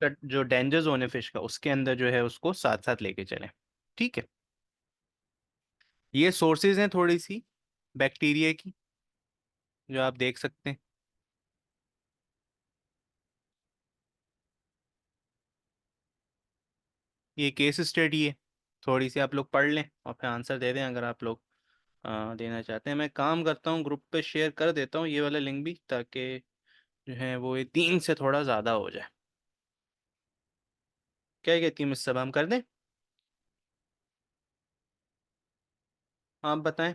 जो danger zone है fish का, उसके अंदर जो है उसको साथ साथ लेके चलें। ठीक है। ये सोर्सेज हैं थोड़ी सी बैक्टीरिया की, जो आप देख सकते हैं। ये केस स्टडी है, थोड़ी सी आप लोग पढ़ लें और फिर आंसर दे दें अगर आप लोग देना चाहते हैं। मैं काम करता हूँ, ग्रुप पे शेयर कर देता हूँ ये वाला लिंक भी, ताकि जो है वो ये 3 से थोड़ा ज़्यादा हो जाए। क्या कहती है मिस, सब हम कर दें? आप बताएं।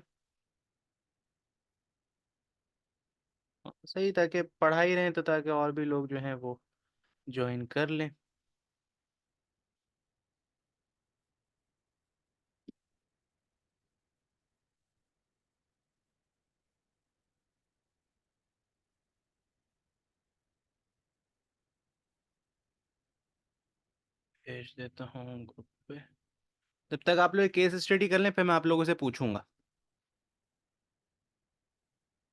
सही, ताकि पढ़ा ही रहे तो ताकि और भी लोग जो हैं वो ज्वाइन कर लें। भेज देता हूँ ग्रुप पे। जब तक आप लोग केस स्टडी कर लें फिर मैं आप लोगों से पूछूंगा।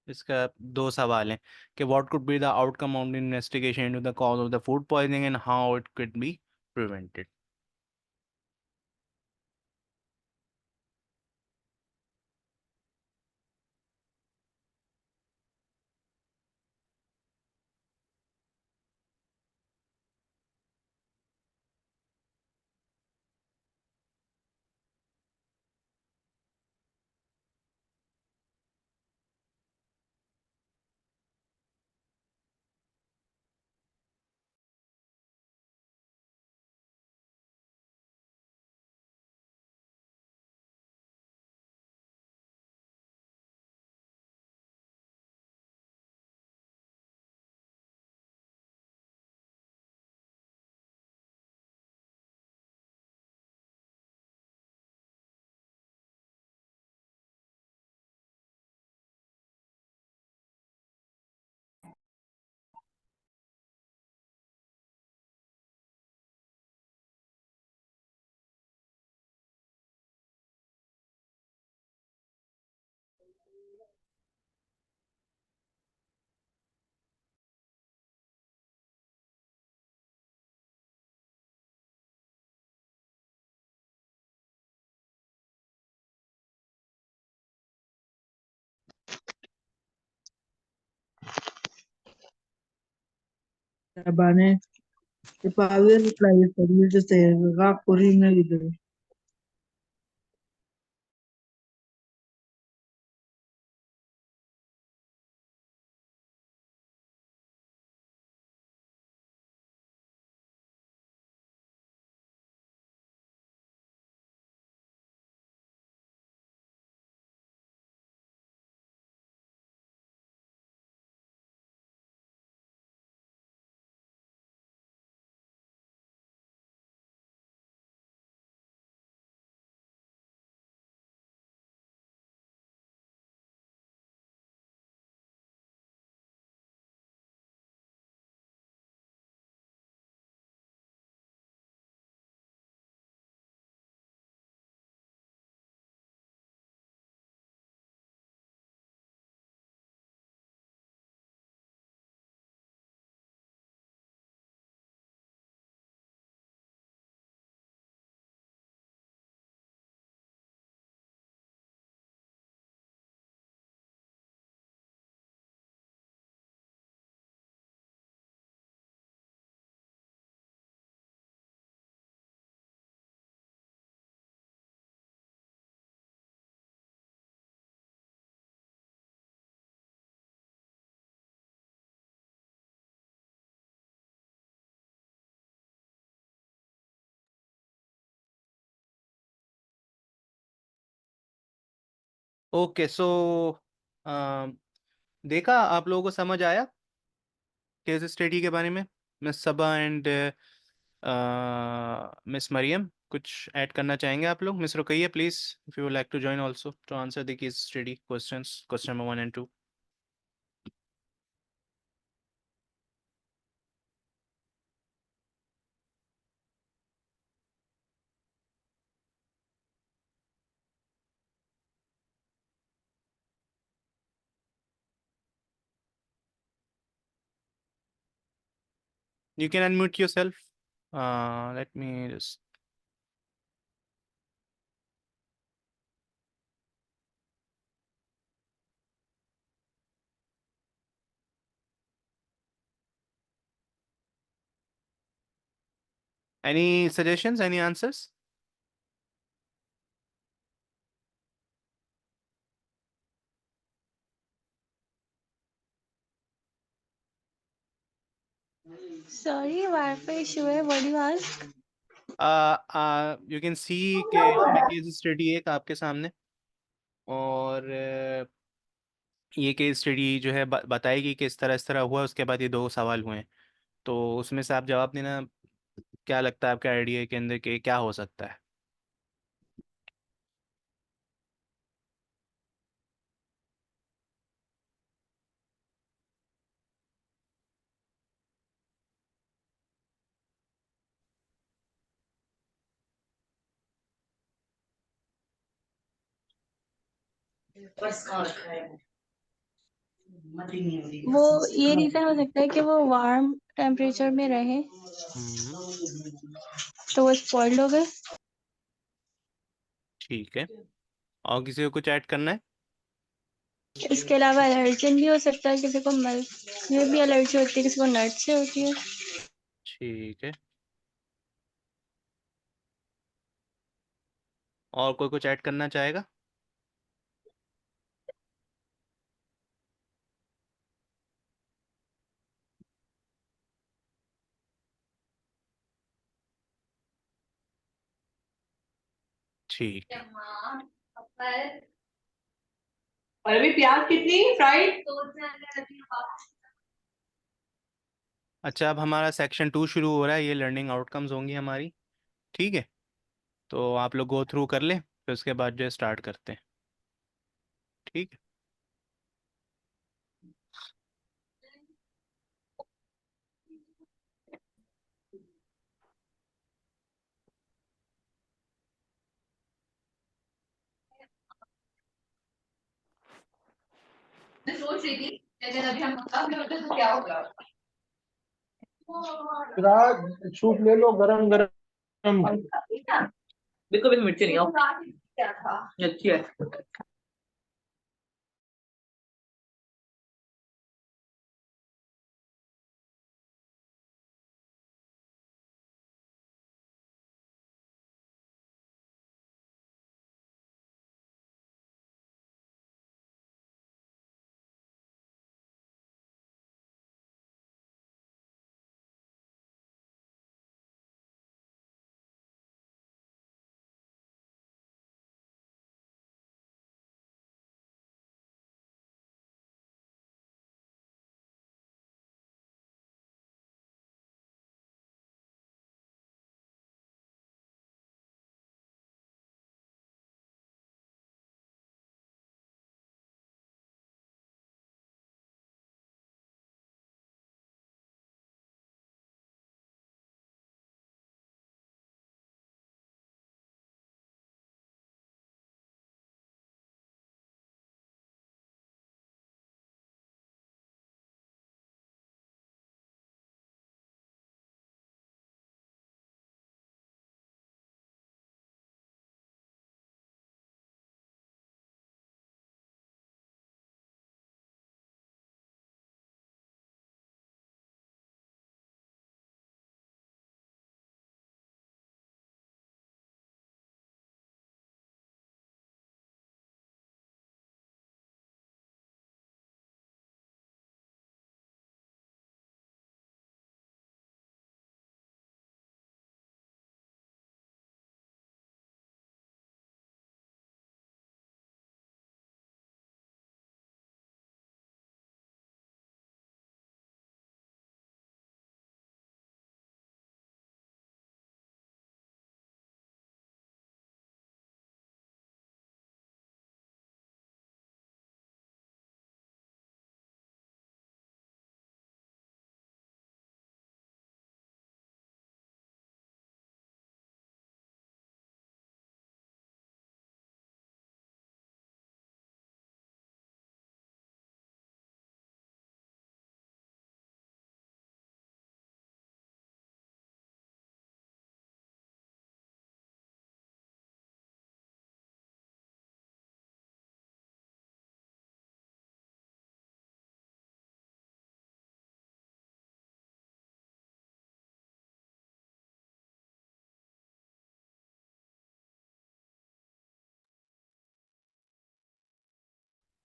इसका 2 सवाल हैं कि what could be the outcome of the investigation into the cause of the food poisoning and how it could be prevented. Bane, the power reply for you just say, Rock Corina video. Okay so देखा, आप लोगों को समझ आया case study के बारे में? Miss Saba and miss Mariam, कुछ ऐड करना चाहेंगे आप लोग? Miss Rukaiya please, if you like to join also to answer the case study questions, question number 1 and 2। You can unmute yourself. Let me just. Any suggestions? Any answers? Sorry, Wi-Fi issue है. What do you ask? You can see कि इसमें case study है आपके सामने, और ये case study जो है बताएगी कि इस तरह हुआ, उसके बाद ये दो सवाल हुए हैं, तो उसमें से आप जवाब देना। क्या लगता है आपके आइडिया के अंदर कि क्या हो सकता है? वो ये रीजन हो सकता है कि वो वार्म टेम्परेचर में रहे हम्म। तो वो स्पॉइल्ड हो गए. ठीक है। और किसी को कुछ ऐड करना है? इसके अलावा एलर्जन भी हो सकता है, किसी को मिल्क में भी एलर्जी होती है, किसी को नट से होती है. ठीक है। और कोई कुछ ऐड करना चाहेगा? ठीक है। और अभी प्याज कितनी फ्राइड? अच्छा, अब हमारा सेक्शन 2 शुरू हो रहा है, ये लर्निंग आउटकम्स होंगी हमारी। ठीक है, तो आप लोग गो थ्रू कर लें, फिर उसके बाद जो स्टार्ट करते हैं। ठीक है। मैं सोच रही थी कि अगर अभी हम मक्का भी होते तो क्या होगा। सूप ले लो गरम गरम। बिल्कुल भी मिर्ची नहीं हो क्या था अच्छी है।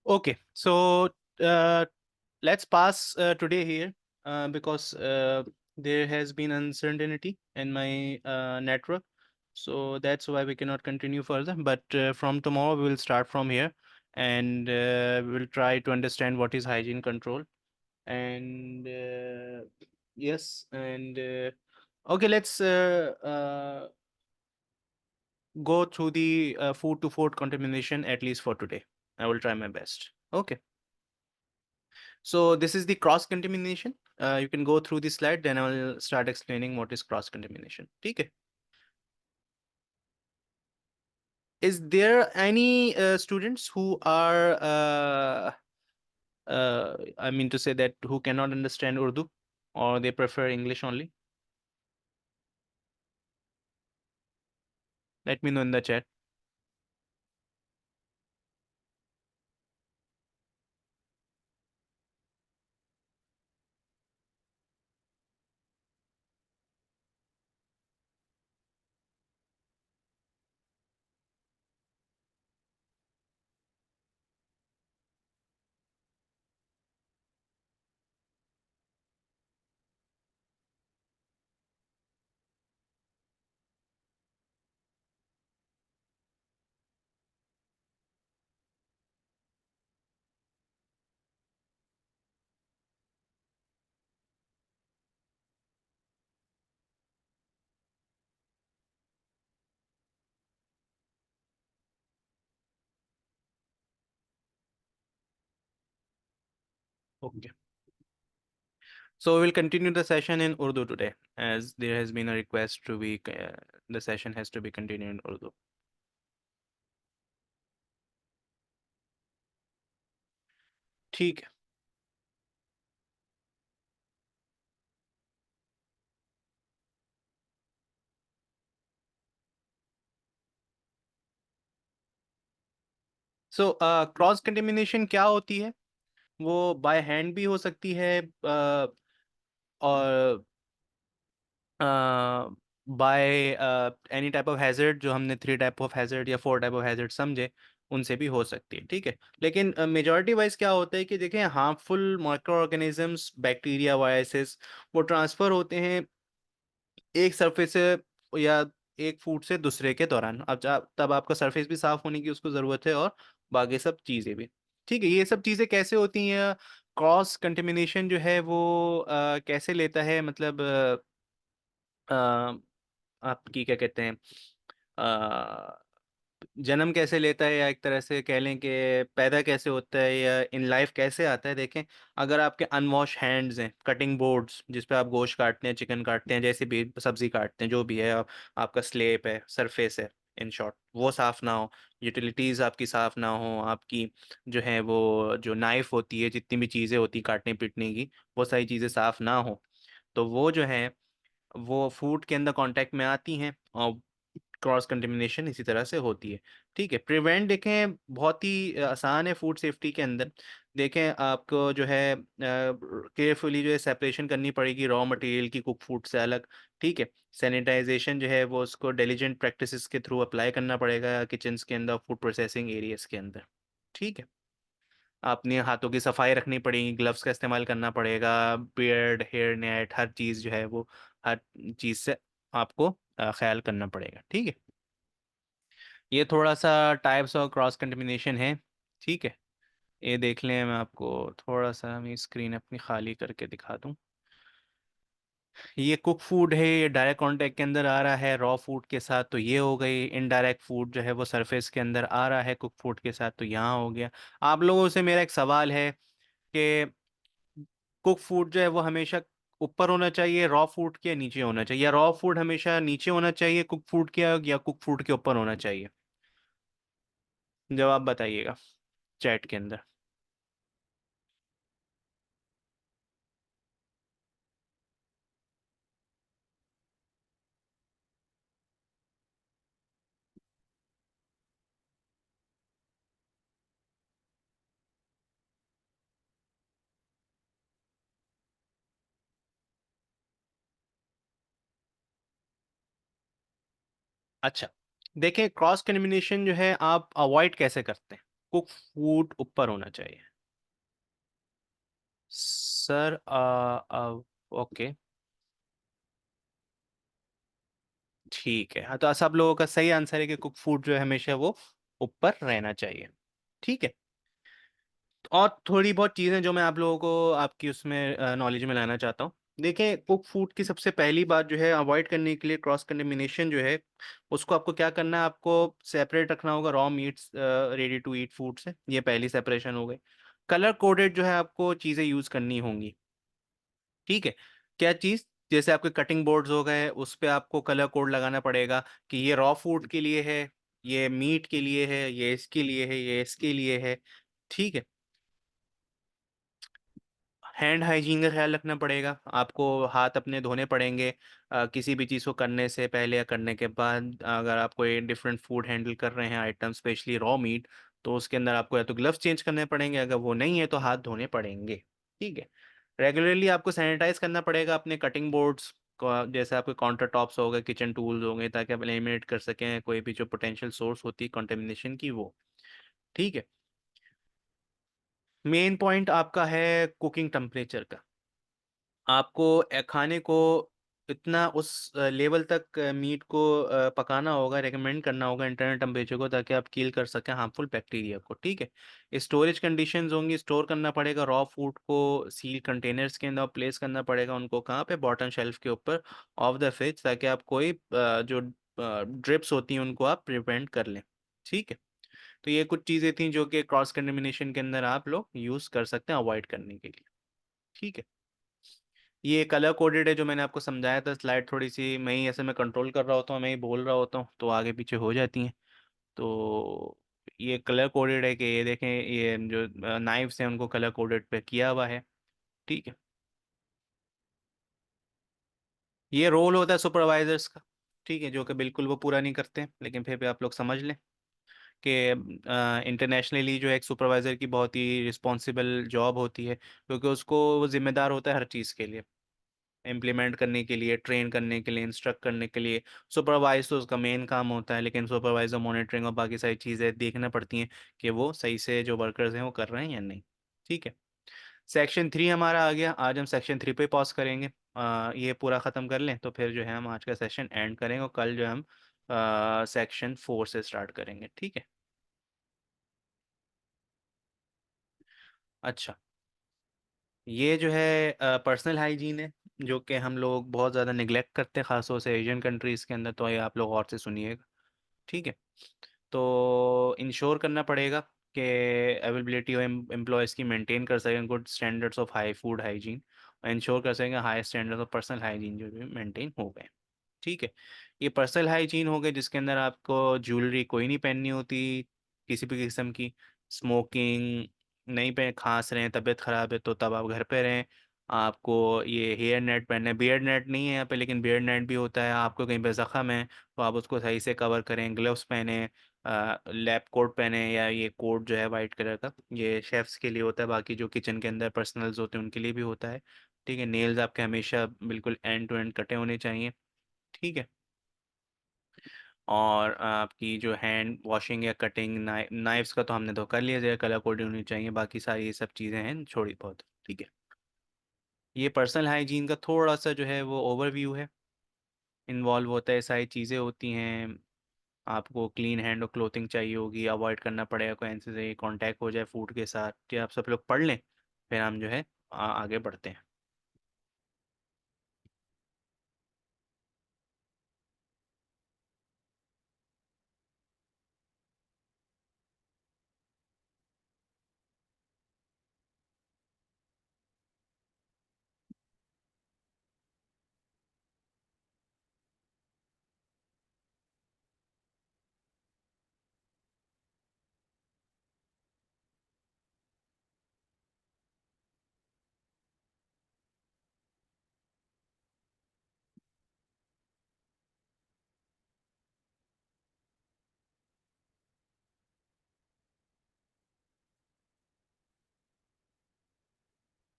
Okay, so let's pass today here because there has been uncertainty in my network. So that's why we cannot continue further. But from tomorrow, we will start from here and we'll try to understand what is hygiene control. And yes, and okay, let's go through the food to food contamination at least for today. I will try my best. Okay. So this is the cross contamination. You can go through the slide, then I will start explaining what is cross contamination. Okay. Is there any students who are, I mean to say that who cannot understand Urdu or they prefer English only? Let me know in the chat. Okay. So we'll continue the session in Urdu today, as there has been a request to be, the session has to be continued in Urdu. ठीक है. So cross contamination क्या होती है? वो by hand भी हो सकती है और by any type of hazard, जो हमने 3 टाइप ऑफ हैजर्ड या 4 टाइप ऑफ हैजर्ड समझे, उनसे भी हो सकती है. ठीक है, लेकिन मेजॉरिटी वाइज क्या होता है कि देखें, harmful micro organisms, bacteria, viruses, वो ट्रांसफ़र होते हैं एक सरफेस से या एक फूड से दूसरे के दौरान. अब तब आपका सरफेस भी साफ होने की उसको ज़रूरत है और बाकी सब चीज़ें भी. ठीक है, ये सब चीज़ें कैसे होती हैं? क्रॉस कंटेमिनेशन जो है वो कैसे लेता है, मतलब आपकी क्या कहते हैं, जन्म कैसे लेता है, या एक तरह से कह लें कि पैदा कैसे होता है या इन लाइफ कैसे आता है. देखें, अगर आपके अनवॉश हैंड्स हैं, कटिंग बोर्ड्स जिस पे आप गोश्त काटते हैं, चिकन काटते हैं, जैसे भी सब्जी काटते हैं, जो भी है, आपका स्लेब है, सरफेस है, इन शॉर्ट, वो साफ़ ना हो, यूटिलिटीज़ आपकी साफ़ ना हो, आपकी जो है वो जो नाइफ़ होती है, जितनी भी चीज़ें होती काटने पीटने की, वो सारी चीज़ें साफ़ ना हो, तो वो जो है वो फूड के अंदर कांटेक्ट में आती हैं और क्रॉस कंटेमिनेशन इसी तरह से होती है. ठीक है, प्रिवेंट देखें बहुत ही आसान है फूड सेफ्टी के अंदर. देखें, आपको जो है केयरफुली जो है सेपरेशन करनी पड़ेगी रॉ मटेरियल की कुक फूड से अलग. ठीक है, सैनिटाइजेशन जो है वो उसको डिलीजेंट प्रैक्टिसेस के थ्रू अप्लाई करना पड़ेगा किचन्स के अंदर, फूड प्रोसेसिंग एरियाज के अंदर. ठीक है, अपने हाथों की सफाई रखनी पड़ेगी, ग्लव्स का इस्तेमाल करना पड़ेगा, बियर्ड, हेयर नेट, हर चीज़ जो है वो हर चीज़ से आपको ख्याल करना पड़ेगा. ठीक है, ये थोड़ा सा टाइप्स ऑफ क्रॉस कंटेमिनेशन है. ठीक है, ये देख लें, मैं आपको थोड़ा सा मैं स्क्रीन अपनी खाली करके दिखा दूं. ये कुक फूड है, ये डायरेक्ट कांटेक्ट के अंदर आ रहा है रॉ फूड के साथ, तो ये हो गई. इनडायरेक्ट फूड जो है वो सरफेस के अंदर आ रहा है कुक फूड के साथ, तो यहाँ हो गया. आप लोगों से मेरा एक सवाल है कि कुक फूड जो है वो हमेशा ऊपर होना चाहिए रॉ फूड के, नीचे होना चाहिए, या रॉ फूड हमेशा नीचे होना चाहिए कुक फूड के, या कुक फूड के ऊपर होना चाहिए? जवाब बताइएगा चैट के अंदर. अच्छा, देखें, क्रॉस कंटेमिनेशन जो है आप अवॉइड कैसे करते हैं? कुक फूड ऊपर होना चाहिए सर। ओके, ठीक है। हाँ, तो सब लोगों का सही आंसर है कि कुक फूड जो है हमेशा वो ऊपर रहना चाहिए। ठीक है। और थोड़ी बहुत चीज़ें जो मैं आप लोगों को आपकी उसमें नॉलेज में लाना चाहता हूँ। देखिए, कुक फूड की सबसे पहली बात जो है अवॉइड करने के लिए क्रॉस कंटेमिनेशन जो है, उसको आपको क्या करना है, आपको सेपरेट रखना होगा raw meats ready to eat food से। ये पहली सेपरेशन हो गई। कलर कोडेड जो है आपको चीज़ें यूज़ करनी होंगी। ठीक है। क्या चीज़? जैसे आपके कटिंग बोर्ड्स हो गए, उस पे आपको कलर कोड लगाना पड़ेगा कि ये रॉ फूड के लिए है, ये मीट के लिए है, ये इसके लिए है, ये इसके लिए है। ठीक है। हैंड हाइजीन का ख्याल रखना पड़ेगा आपको। हाथ अपने धोने पड़ेंगे किसी भी चीज़ को करने से पहले या करने के बाद। अगर आप कोई डिफरेंट फूड हैंडल कर रहे हैं आइटम, स्पेशली रॉ मीट, तो उसके अंदर आपको या तो ग्लव्स चेंज करने पड़ेंगे, अगर वो नहीं है तो हाथ धोने पड़ेंगे। ठीक है। रेगुलरली आपको सैनिटाइज करना पड़ेगा अपने कटिंग बोर्ड्स को, जैसे आपके काउंटर टॉप्स हो गए, किचन टूल्स हो गए, ताकि आप एलिमिनेट कर सकें कोई भी जो पोटेंशियल सोर्स होती है कंटेमिनेशन की वो। ठीक है। मेन पॉइंट आपका है कुकिंग टेम्परेचर का। आपको खाने को इतना उस लेवल तक मीट को पकाना होगा, रेकमेंड करना होगा इंटरनल टेम्परेचर को, ताकि आप किल कर सकें हार्मफुल बैक्टीरिया को। ठीक है। स्टोरेज कंडीशंस होंगी, स्टोर करना पड़ेगा रॉ फूड को सील कंटेनर्स के अंदर, प्लेस करना पड़ेगा उनको कहाँ पे, बॉटम शेल्फ के ऊपर ऑफ द फ्रिज, ताकि आप कोई जो ड्रिप्स होती हैं उनको आप प्रिवेंट कर लें। ठीक है। तो ये कुछ चीज़ें थी जो कि क्रॉस कंटेमिनेशन के अंदर आप लोग यूज़ कर सकते हैं अवॉइड करने के लिए। ठीक है। ये कलर कोडेड है जो मैंने आपको समझाया था। स्लाइड थोड़ी सी मैं ही ऐसे में कंट्रोल कर रहा होता हूँ, मैं ही बोल रहा होता हूँ, तो आगे पीछे हो जाती हैं। तो ये कलर कोडेड है कि ये देखें, ये जो नाइफ्स हैं उनको कलर कोडेड पे किया हुआ है। ठीक है। ये रोल होता है सुपरवाइजर्स का। ठीक है, जो कि बिल्कुल वो पूरा नहीं करते हैं, लेकिन फिर भी आप लोग समझ लें कि इंटरनेशनली जो है एक सुपरवाइज़र की बहुत ही रिस्पॉन्सिबल जॉब होती है, क्योंकि उसको वो जिम्मेदार होता है हर चीज़ के लिए, इम्प्लीमेंट करने के लिए, ट्रेन करने के लिए, इंस्ट्रक्ट करने के लिए। सुपरवाइज तो उसका मेन काम होता है, लेकिन सुपरवाइजर मॉनिटरिंग और बाकी सारी चीज़ें देखना पड़ती हैं कि वो सही से जो वर्कर्स हैं वो कर रहे हैं या नहीं। ठीक है। सेक्शन 3 हमारा आ गया। आज हम सेक्शन 3 पे पॉज करेंगे। ये पूरा ख़त्म कर लें तो फिर जो है हम आज का सेशन एंड करेंगे, और कल जो है हम सेक्शन 4 से स्टार्ट करेंगे। ठीक है। अच्छा, ये जो है पर्सनल हाइजीन है, जो कि हम लोग बहुत ज़्यादा निगलेक्ट करते हैं, ख़ासतौर से एशियन कंट्रीज़ के अंदर। तो ये आप लोग और से सुनिएगा। ठीक है। तो इंश्योर करना पड़ेगा कि अवेलेबिलिटी ऑफ एम्प्लॉयज़ की मेंटेन कर सकें good standards of high food hygiene, और इंश्योर कर सकें high standards of personal hygiene जो भी मेंटेन हो गए। ठीक है। ये पर्सनल हाइजीन हो गए जिसके अंदर आपको ज्वेलरी कोई नहीं पहननी होती किसी भी किस्म की, स्मोकिंग नहीं पहन, खांस रहे हैं, तबीयत ख़राब है तो तब आप घर पे रहें। आपको ये हेयर नेट पहनना है, बियर्ड नेट नहीं है यहाँ पे, लेकिन बियर्ड नेट भी होता है। आपको कहीं पे ज़ख़म है तो आप उसको सही से कवर करें। ग्लव्स पहने, लैब कोट पहने, या ये कोट जो है वाइट कलर का, ये शेफ्स के लिए होता है, बाकी जो किचन के अंदर पर्सनल्स होते हैं उनके लिए भी होता है। ठीक है। नेल्स आपके हमेशा बिल्कुल एंड टू एंड कटे होने चाहिए। ठीक है। और आपकी जो हैंड वॉशिंग या कटिंग, नाइफ्स का तो हमने तो कर लिया जाए, कलर कोडिंग होनी चाहिए, बाकी सारी ये सब चीज़ें हैं छोड़ी बहुत। ठीक है। ये पर्सनल हाइजीन का थोड़ा सा जो है वो ओवरव्यू है, इन्वॉल्व होता है, सारी चीज़ें होती हैं। आपको क्लीन हैंड और क्लोथिंग चाहिए होगी, अवॉइड करना पड़ेगा कोई ऐसे से कांटेक्ट हो जाए फूड के साथ। ये आप सब लोग पढ़ लें, फिर हम जो है आगे बढ़ते हैं।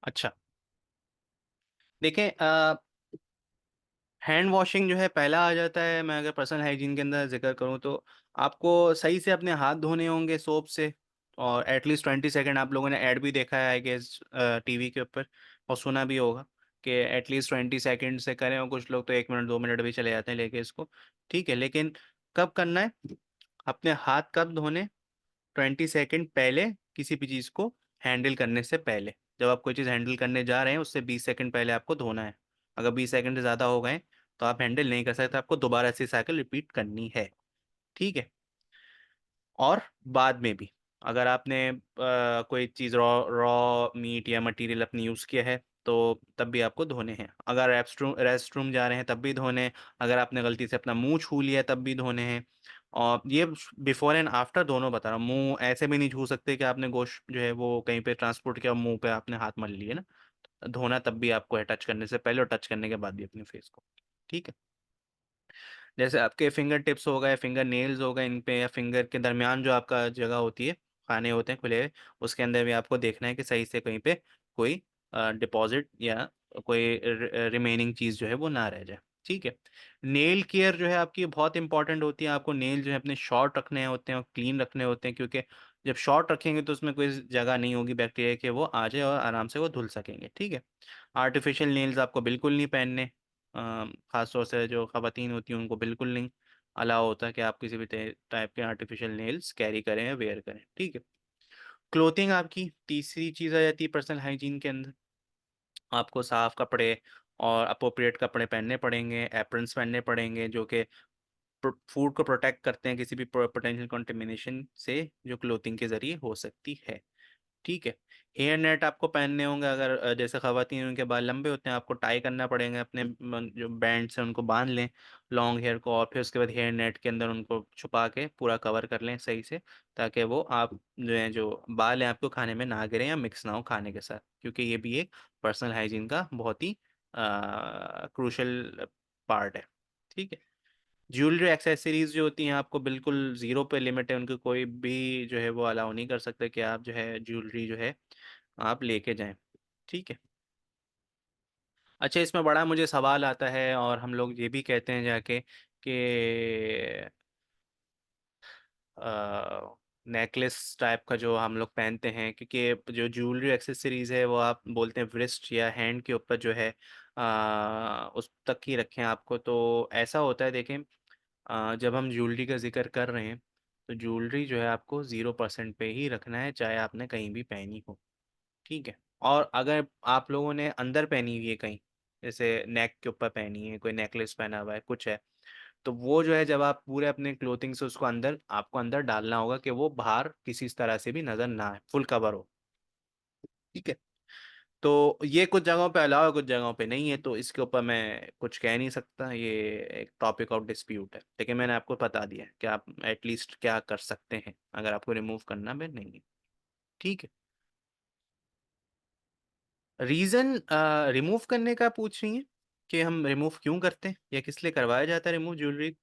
अच्छा, देखें, हैंड वॉशिंग जो है पहला आ जाता है। मैं अगर पर्सनल हाइजीन के अंदर जिक्र करूँ तो आपको सही से अपने हाथ धोने होंगे सोप से, और एटलीस्ट 20 सेकेंड आप लोगों ने ऐड भी देखा है आई गेस टीवी के ऊपर, और सुना भी होगा कि एटलीस्ट 20 सेकेंड से करें, और कुछ लोग तो 1 मिनट 2 मिनट भी चले जाते हैं लेके इसको। ठीक है, लेकिन कब करना है, अपने हाथ कब धोने, 20 सेकेंड पहले, किसी भी चीज़ को हैंडल करने से पहले। जब आप कोई चीज़ हैंडल करने जा रहे हैं उससे 20 सेकेंड पहले आपको धोना है। अगर 20 सेकेंड से ज़्यादा हो गए तो आप हैंडल नहीं कर सकते, आपको दोबारा ऐसी साइकिल रिपीट करनी है। ठीक है। और बाद में भी अगर आपने कोई चीज़ रॉ रॉ मीट या मटेरियल अपनी यूज़ किया है तो तब भी आपको धोने हैं। अगर रेस्ट रूम जा रहे हैं तब भी धोने हैं। अगर आपने गलती से अपना मुंह छू लिया तब भी धोने हैं। और ये बिफोर एंड आफ्टर दोनों बता रहा हूँ। मुंह ऐसे भी नहीं छू सकते कि आपने गोश्त जो है वो कहीं पे ट्रांसपोर्ट किया और मुंह पे आपने हाथ मल लिए ना। धोना तब भी आपको है, टच करने से पहले और टच करने के बाद भी अपने फेस को। ठीक है। जैसे आपके फिंगर टिप्स हो गए, फिंगर नेल्स हो गए, इन पे या फिंगर के दरमियान जो आपका जगह होती है, खाने होते हैं खुले हुए, उसके अंदर भी आपको देखना है कि सही से कहीं पे कोई डिपॉजिट या कोई रिमेनिंग चीज़ जो है वो ना रह जाए। ठीक है। नेल केयर जो है आपकी बहुत इंपॉर्टेंट होती है। आपको नेल जो है अपने शॉर्ट रखने होते हैं और क्लीन रखने होते हैं, क्योंकि जब शॉर्ट रखेंगे तो उसमें कोई जगह नहीं होगी बैक्टीरिया के, वो आ जाए और आराम से वो धुल सकेंगे। ठीक है। आर्टिफिशियल नेल्स आपको बिल्कुल नहीं पहनने। ख़ास तौर से जो ख़वातीन होती हैं उनको बिल्कुल नहीं अलाउ होता है कि आप किसी भी टाइप के आर्टिफिशियल नेल्स कैरी करें या वेयर करें। ठीक है। क्लोथिंग आपकी तीसरी चीज़ आ जाती है पर्सनल हाइजीन के अंदर। आपको साफ कपड़े और अप्रोप्रिएट कपड़े पहनने पड़ेंगे, एप्रन्स पहनने पड़ेंगे जो कि फूड को प्रोटेक्ट करते हैं किसी भी पोटेंशियल कंटेमिनेशन से जो क्लोथिंग के ज़रिए हो सकती है। ठीक है। हेयर नेट आपको पहनने होंगे। अगर जैसे खवातीन उनके बाल लंबे होते हैं, आपको टाई करना पड़ेगा, अपने जो बैंड से उनको बांध लें लॉन्ग हेयर को, और फिर उसके बाद हेयर नेट के अंदर उनको छुपा के पूरा कवर कर लें सही से, ताकि वो आप जो है जो बाल हैं आपको खाने में ना गिरें या मिक्स ना हो खाने के साथ, क्योंकि ये भी एक पर्सनल हाइजीन का बहुत ही क्रूशल पार्ट है। ठीक है। ज्वेलरी एक्सेसरीज जो होती हैं आपको बिल्कुल ज़ीरो पे लिमिट है, उनकी कोई भी जो है वो अलाउ नहीं कर सकते कि आप जो है ज्वेलरी जो है आप लेके जाएं। ठीक है। अच्छा, इसमें बड़ा मुझे सवाल आता है और हम लोग ये भी कहते हैं जाके कि नेकलेस टाइप का जो हम लोग पहनते हैं, क्योंकि जो ज्वेलरी एक्सेसरीज है वो आप बोलते हैं व्रिस्ट या हैंड के ऊपर जो है उस तक ही रखें आपको। तो ऐसा होता है देखें, जब हम ज्वेलरी का जिक्र कर रहे हैं तो ज्वेलरी जो है आपको 0% पे ही रखना है, चाहे आपने कहीं भी पहनी हो। ठीक है। और अगर आप लोगों ने अंदर पहनी हुई है कहीं, जैसे नेक के ऊपर पहनी है, कोई नेकलेस पहना हुआ है, कुछ है, तो वो जो है जब आप पूरे अपने क्लोथिंग से उसको अंदर आपको अंदर डालना होगा कि वो बाहर किसी इस तरह से भी नजर ना आए, फुल कवर हो। ठीक है। तो ये कुछ जगहों पे अलाउ है, कुछ जगहों पे नहीं है, तो इसके ऊपर मैं कुछ कह नहीं सकता, ये एक टॉपिक ऑफ डिस्प्यूट है। लेकिन मैंने आपको बता दिया है कि आप एटलीस्ट क्या कर सकते हैं अगर आपको रिमूव करना भी नहीं है। ठीक है। रीज़न रिमूव करने का पूछ रही हैं कि हम रिमूव क्यों करते हैं या किस लिए करवाया जाता है रिमूव ज्वेलरी।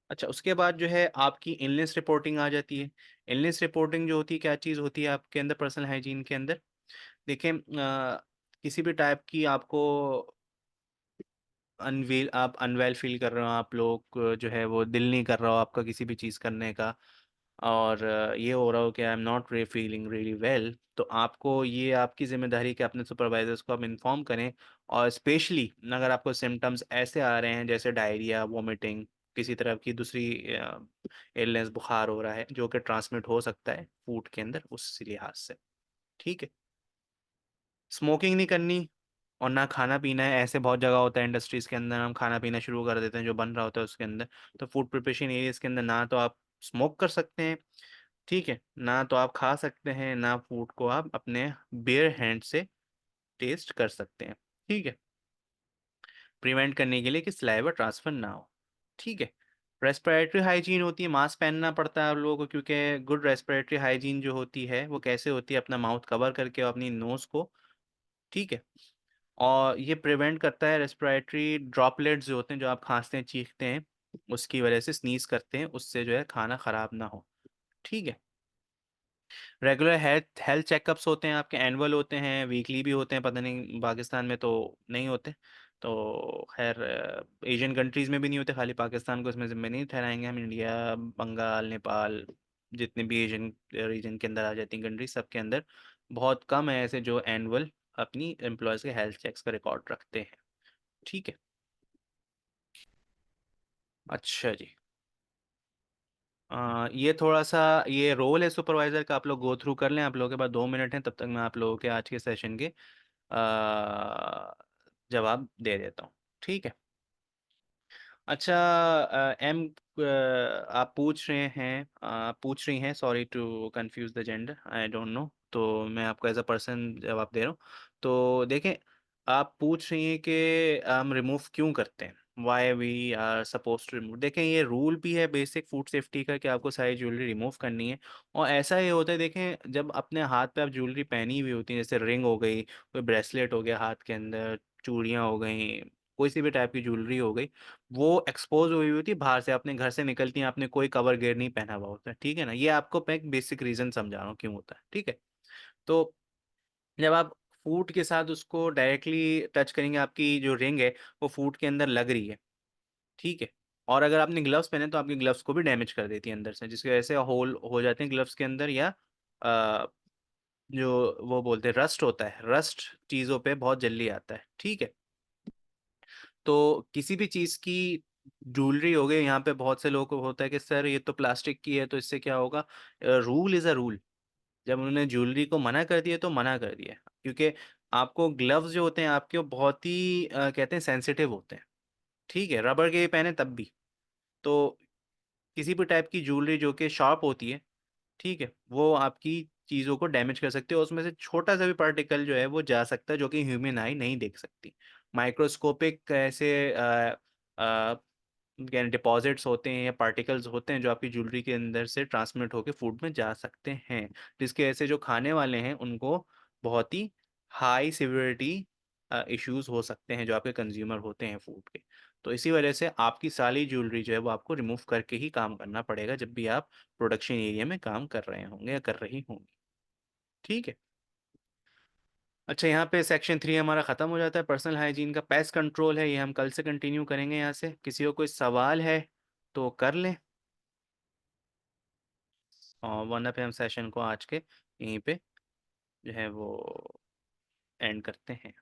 अच्छा, उसके बाद जो है आपकी इलनेस रिपोर्टिंग आ जाती है। इलनेस रिपोर्टिंग जो होती है, क्या चीज़ होती है आपके अंदर पर्सनल हाइजीन के अंदर। देखें, किसी भी टाइप की आपको आप अनवेल फील कर रहे हो, आप लोग जो है वो दिल नहीं कर रहा हो आपका किसी भी चीज़ करने का, और ये हो रहा हो कि आई एम नॉट री फीलिंग रियली वेल, तो आपको ये आपकी जिम्मेदारी कि अपने सुपरवाइजर्स को आप इन्फॉर्म करें। और स्पेशली अगर आपको सिम्टम्स ऐसे आ रहे हैं जैसे डायरिया, वोमिटिंग, किसी तरह की दूसरी इलनेस, बुखार हो रहा है जो कि ट्रांसमिट हो सकता है फूड के अंदर, उस लिहाज से। ठीक है। स्मोकिंग नहीं करनी और ना खाना पीना है। ऐसे बहुत जगह होता है इंडस्ट्रीज़ के अंदर, हम खाना पीना शुरू कर देते हैं जो बन रहा होता है उसके अंदर। तो फूड प्रिपरेशन एरियाज के अंदर ना तो आप स्मोक कर सकते हैं, ठीक है, ना तो आप खा सकते हैं, ना फूड को आप अपने बेयर हैंड से टेस्ट कर सकते हैं। ठीक है। प्रिवेंट करने के लिए कि सलाइवा ट्रांसफर ना हो। ठीक है। रेस्पिरेटरी हाइजीन होती है, मास्क पहनना पड़ता है आप लोगों को, क्योंकि गुड रेस्पिरेटरी हाइजीन जो होती है वो कैसे होती है, अपना माउथ कवर करके और अपनी नोज़ को। ठीक है। और ये प्रिवेंट करता है रेस्पिरेटरी ड्रॉपलेट्स जो होते हैं, जो आप खांसते हैं चीखते हैं उसकी वजह से, स्नीज करते हैं उससे, जो है खाना ख़राब ना हो। ठीक है। रेगुलर हेल्थ हेल्थ चेकअप्स होते हैं आपके, एनुअल होते हैं, वीकली भी होते हैं, पता नहीं पाकिस्तान में तो नहीं होते, तो खैर एशियन कंट्रीज़ में भी नहीं होते, खाली पाकिस्तान को इसमें ज़िम्मे नहीं ठहराएंगे हम। इंडिया, बंगाल, नेपाल, जितने भी एशियन रीजन के अंदर आ जाती हैं कंट्री, सब के अंदर बहुत कम है ऐसे जो एनुअल अपनी एम्प्लॉयज़ के हेल्थ चेक्स का रिकॉर्ड रखते हैं। ठीक है, अच्छा जी। ये थोड़ा सा ये रोल है सुपरवाइज़र का, आप लोग गो थ्रू कर लें। आप लोगों के पास 2 मिनट हैं, तब तक मैं आप लोगों के आज के सेशन के जवाब दे देता हूँ। ठीक है, अच्छा। एम आप पूछ रहे हैं, पूछ रही हैं, sorry to confuse the gender, I don't know, तो मैं आपको एज अ पर्सन जवाब दे रहा हूँ। तो देखें, आप पूछ रही हैं कि हम रिमूव क्यों करते हैं, why we are suppose to remove. देखें, ये रूल भी है बेसिक फूड सेफ्टी का कि आपको सारी ज्वेलरी रिमूव करनी है। और ऐसा ही होता है, देखें, जब अपने हाथ पे आप ज्वेलरी पहनी हुई होती है, जैसे रिंग हो गई, कोई ब्रेसलेट हो गया हाथ के अंदर, चूड़ियाँ हो गई, कोई सी भी टाइप की ज्वेलरी हो गई, वो एक्सपोज हुई हुई थी बाहर से, अपने घर से निकलती हैं, आपने कोई कवर गेयर नहीं पहना हुआ होता है, ठीक है ना। ये आपको मैं एक बेसिक रीजन समझा रहा हूँ क्यों होता है, ठीक है। तो जब आप फूड के साथ उसको डायरेक्टली टच करेंगे, आपकी जो रिंग है वो फूड के अंदर लग रही है, ठीक है। और अगर आपने ग्लव्स पहने तो आपके ग्लव्स को भी डैमेज कर देती है अंदर से, जिसकी वजह से होल हो जाते हैं ग्लव्स के अंदर, या अ, जो वो बोलते हैं रस्ट होता है, रस्ट चीज़ों पे बहुत जल्दी आता है, ठीक है। तो किसी भी चीज़ की ज्वेलरी हो गई, यहाँ पे बहुत से लोगों को होता है कि सर ये तो प्लास्टिक की है तो इससे क्या होगा। Rule is a rule. जब उन्होंने ज्वेलरी को मना कर दिया तो मना कर दिया, क्योंकि आपको ग्लव्स जो होते हैं आपके वो बहुत ही कहते हैं सेंसिटिव होते हैं, ठीक है, रबर के पहने तब भी। तो किसी भी टाइप की ज्वेलरी जो कि शार्प होती है, ठीक है, वो आपकी चीज़ों को डैमेज कर सकती है। उसमें से छोटा सा भी पार्टिकल जो है वो जा सकता है, जो कि ह्यूमन आई नहीं देख सकती। माइक्रोस्कोपिक ऐसे डिपॉजिट्स होते हैं या पार्टिकल्स होते हैं जो आपकी ज्वेलरी के अंदर से ट्रांसमिट होकर फूड में जा सकते हैं, जिसके ऐसे जो खाने वाले हैं उनको बहुत ही हाई सिवियरिटी इश्यूज हो सकते हैं, जो आपके कंज्यूमर होते हैं फूड के। तो इसी वजह से आपकी सारी ज्वेलरी जो है वो आपको रिमूव करके ही काम करना पड़ेगा, जब भी आप प्रोडक्शन एरिया में काम कर रहे होंगे या कर रही होंगी, ठीक है। अच्छा, यहाँ पे सेक्शन 3 हमारा ख़त्म हो जाता है। पर्सनल हाइजीन का पेस्ट कंट्रोल है, ये हम कल से कंटिन्यू करेंगे। यहाँ से किसी को कोई सवाल है तो कर लें, और वरना फिर हम सेशन को आज के यहीं पे जो है वो एंड करते हैं।